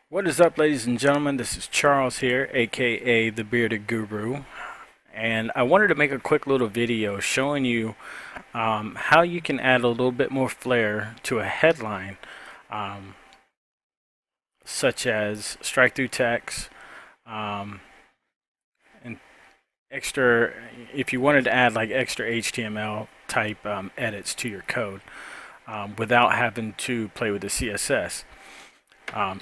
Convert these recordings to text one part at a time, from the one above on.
What is up, ladies and gentlemen? This is Charles here, aka the Bearded Guru, and I wanted to make a quick little video showing you how you can add a little bit more flair to a headline, um, such as strike through text, um, and extra. If you wanted to add like extra HTML type edits to your code without having to play with the CSS.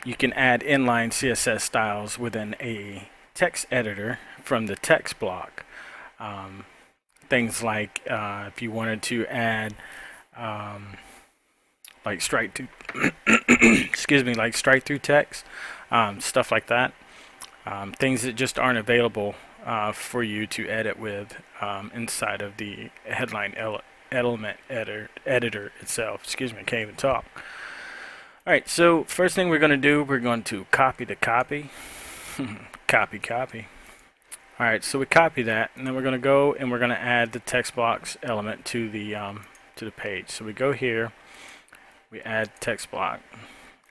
You can add inline CSS styles within a text editor from the text block. Um, Things like if you wanted to add like strike through, excuse me, like strike through text, stuff like that. Things that just aren't available for you to edit with inside of the headline element editor itself. Excuse me, I can't even talk. Alright, so first thing we're going to do, we're going to copy the copy. copy. Alright, so we copy that, and then we're going to go and we're going to add the text box element to the page. So we go here, we add text block,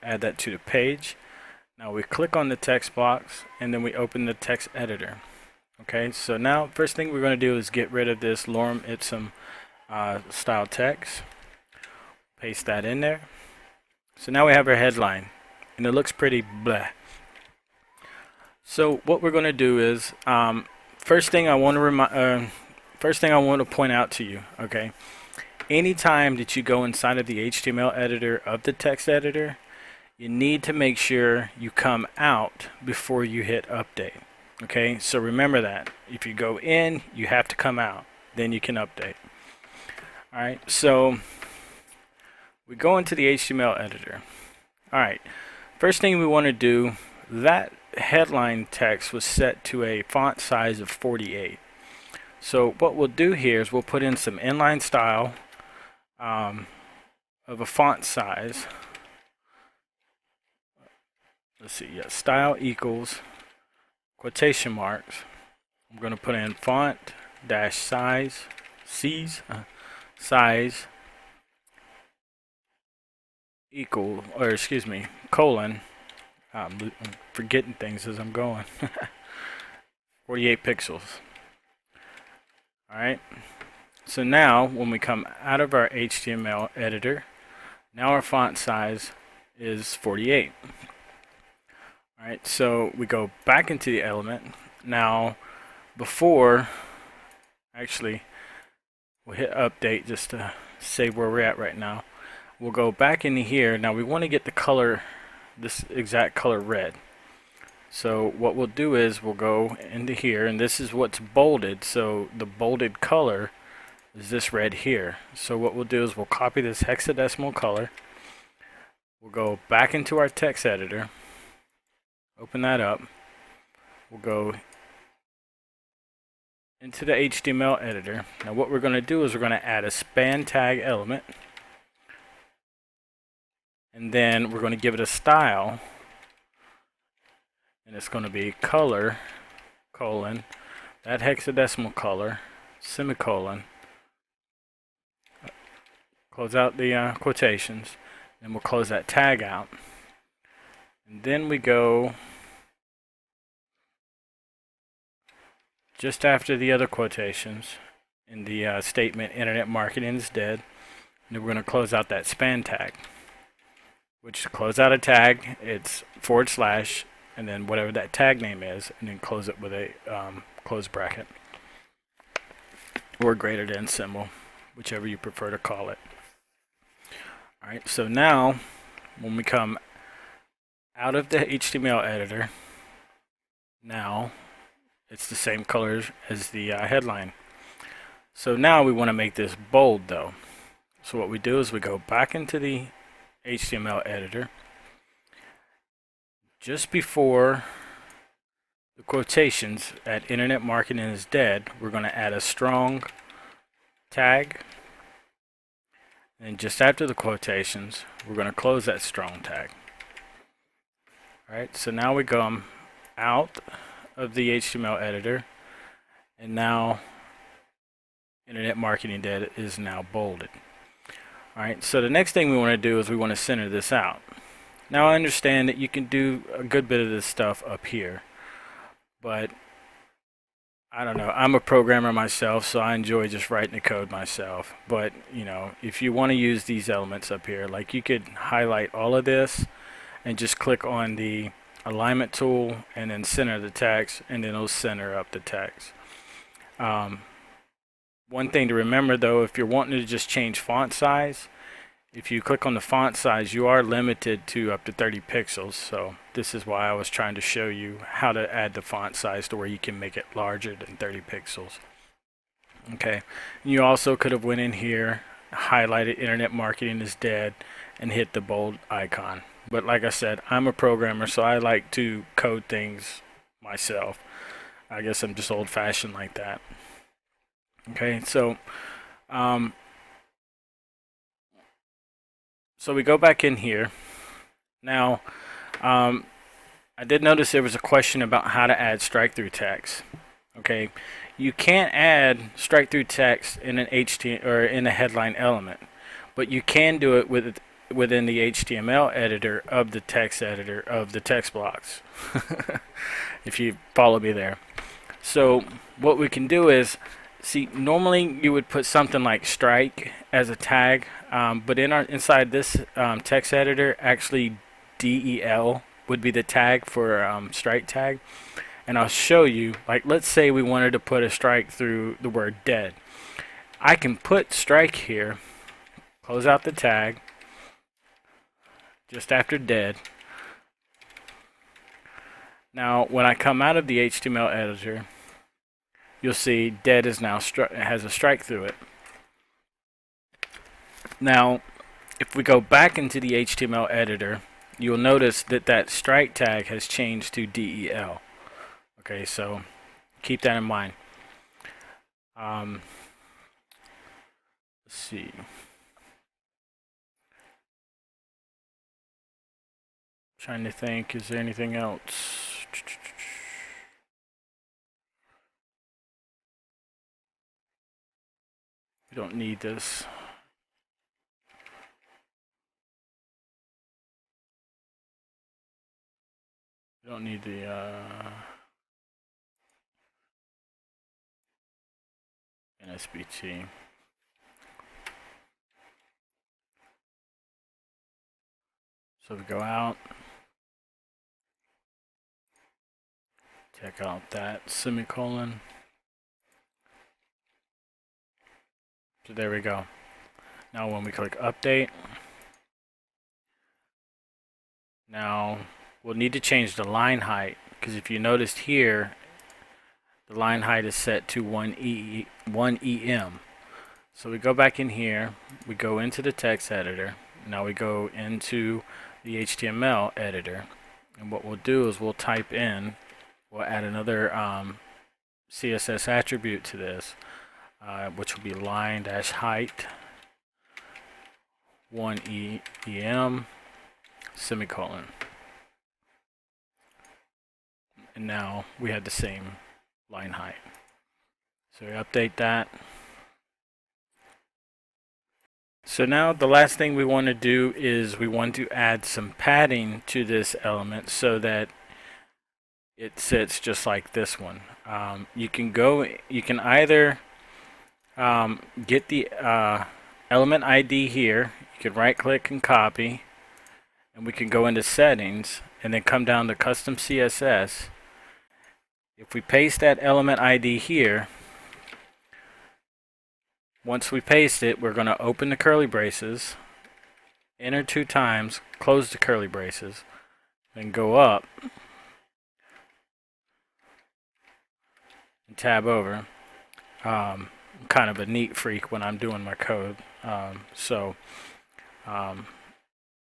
add that to the page. Now we click on the text box, and then we open the text editor. Okay, so now first thing we're going to do is get rid of this lorem ipsum style text. Paste that in there. So now we have our headline, and it looks pretty blah. So what we're going to do is first thing I want to point out to you, okay? Anytime that you go inside of the HTML editor of the text editor, you need to make sure you come out before you hit update. Okay, so remember that. If you go in, you have to come out. Then you can update. Alright, so we go into the HTML editor. Alright, first thing we want to do, that headline text was set to a font size of 48. So what we'll do here is we'll put in some inline style of a font size. Let's see, yeah, style equals quotation marks. I'm going to put in font dash size, size equal, or excuse me, colon. I'm forgetting things as I'm going. 48 pixels. Alright. So now when we come out of our HTML editor, now our font size is 48. Alright, so we go back into the element. Now before, actually, we'll hit update just to save where we're at right now. We'll go back into here. Now we want to get the color, this exact color red. So what we'll do is we'll go into here, and this is what's bolded. So the bolded color is this red here. So what we'll do is we'll copy this hexadecimal color. We'll go back into our text editor. Open that up. We'll go into the HTML editor. Now what we're going to do is we're going to add a span tag element. And then we're going to give it a style, and it's going to be color, colon, that hexadecimal color, semicolon, close out the quotations, and we'll close that tag out. And then we go just after the other quotations in the statement, internet marketing is dead, and then we're going to close out that span tag. Which to close out a tag, it's / and then whatever that tag name is, and then close it with a close bracket or greater than symbol, whichever you prefer to call it. Alright, so now when we come out of the HTML editor, now it's the same colors as the headline. So now we want to make this bold though. So what we do is we go back into the HTML editor. Just before the quotations at internet marketing is dead, we're going to add a strong tag. And just after the quotations, we're going to close that strong tag. Alright, so now we go out of the HTML editor, and now internet marketing dead is now bolded. Alright, so the next thing we want to do is we want to center this out. Now I understand that you can do a good bit of this stuff up here, but I don't know. I'm a programmer myself, so I enjoy just writing the code myself. But, if you want to use these elements up here, like you could highlight all of this and just click on the alignment tool and then center the text, and then it'll center up the text. One thing to remember though, if you're wanting to just change font size, if you click on the font size, you are limited to up to 30 pixels. So this is why I was trying to show you how to add the font size to where you can make it larger than 30 pixels. Okay, and you also could have went in here, highlighted internet marketing is dead, and hit the bold icon. But like I said, I'm a programmer, so I like to code things myself. I guess I'm just old-fashioned like that. Okay, um, so we go back in here. Now, I did notice there was a question about how to add strike-through text. Okay, you can't add strike-through text in an HTML or in a headline element, but you can do it within the HTML editor of the text editor of the text blocks. If you follow me there. So what we can do is, see, normally you would put something like strike as a tag, but inside this text editor, actually del would be the tag for strike tag. And I'll show you, like, let's say we wanted to put a strike through the word dead. I can put strike here, close out the tag, just after dead. Now, when I come out of the HTML editor, you'll see dead is now has a strike through it. Now, if we go back into the HTML editor, you'll notice that that strike tag has changed to del. Okay, so keep that in mind. Let's see. Trying to think, is there anything else? We don't need this. We don't need the NSBT. So we go out, check out that semicolon. So there we go. Now when we click update, now we'll need to change the line height, because if you noticed here, the line height is set to 1 EM. So we go back in here, we go into the text editor, now we go into the HTML editor, and what we'll do is we'll type in, we'll add another CSS attribute to this, which will be line-height 1 EM semicolon. And now we have the same line height. So we update that. So now the last thing we want to do is we want to add some padding to this element so that it sits just like this one. You can either get the element ID here. You can right click and copy, and we can go into settings and then come down to custom CSS. If we paste that element ID here, once we paste it, we're going to open the curly braces, enter 2 times, close the curly braces, then go up and tab over. I'm kind of a neat freak when I'm doing my code, so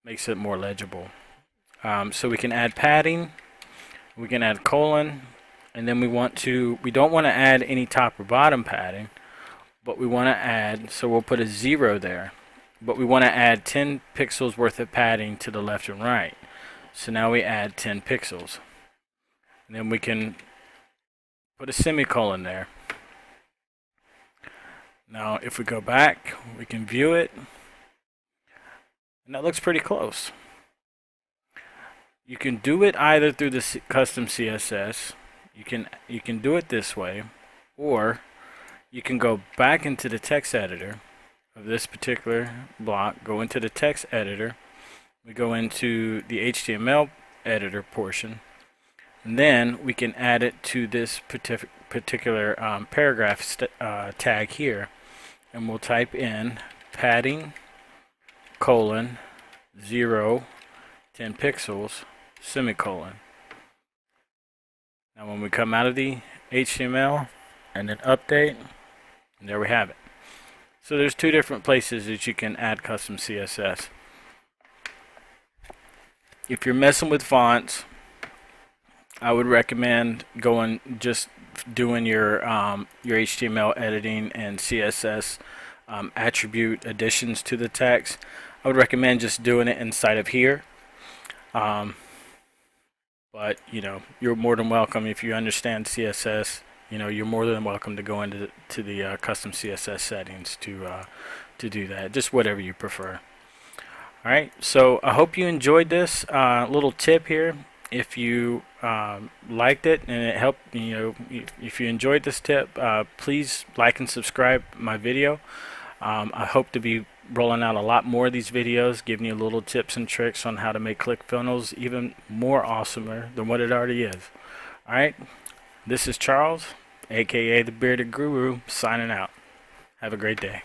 makes it more legible. So we can add padding, we can add colon, and then we don't want to add any top or bottom padding, but we want to add, so we'll put a 0 there, but we want to add 10 pixels worth of padding to the left and right. So now we add 10 pixels. And then we can put a semicolon there. Now if we go back, we can view it, and that looks pretty close. You can do it either through the custom CSS. You can do it this way, or you can go back into the text editor of this particular block, go into the text editor, we go into the HTML editor portion, and then we can add it to this particular paragraph tag here, and we'll type in padding colon 0 10 pixels semicolon. Now when we come out of the HTML and then update, and there we have it. So there's two different places that you can add custom CSS. If you're messing with fonts, I would recommend just doing your HTML editing and CSS attribute additions to the text. I would recommend just doing it inside of here. But you're more than welcome, if you understand CSS, you're more than welcome to go into the custom CSS settings to do that. Just whatever you prefer. All right, so I hope you enjoyed this little tip here. If you liked it and it helped, if you enjoyed this tip, please like and subscribe my video. I hope to be rolling out a lot more of these videos, giving you little tips and tricks on how to make ClickFunnels even more awesomer than what it already is. Alright, this is Charles, aka the Bearded Guru, signing out. Have a great day.